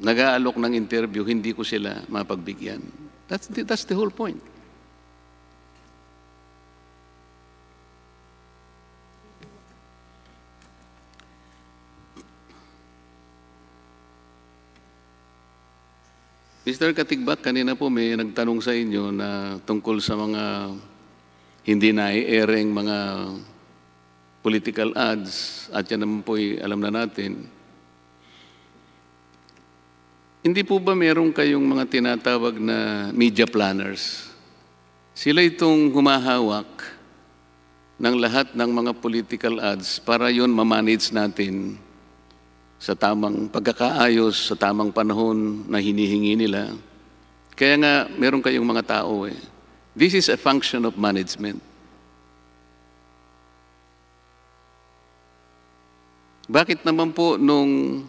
nag-aalok ng interview, hindi ko sila mapagbigyan. That's the whole point. Mr. Katigbak, kanina po may nagtanong sa inyo na tungkol sa mga hindi na-i-airing mga political ads, at yan naman po alam na natin. Hindi po ba meron kayong mga tinatawag na media planners? Sila itong humahawak ng lahat ng mga political ads para yun ma-manage natin sa tamang pagkakaayos, sa tamang panahon na hinihingi nila. Kaya nga, meron kayong mga tao eh. This is a function of management. Bakit naman po nung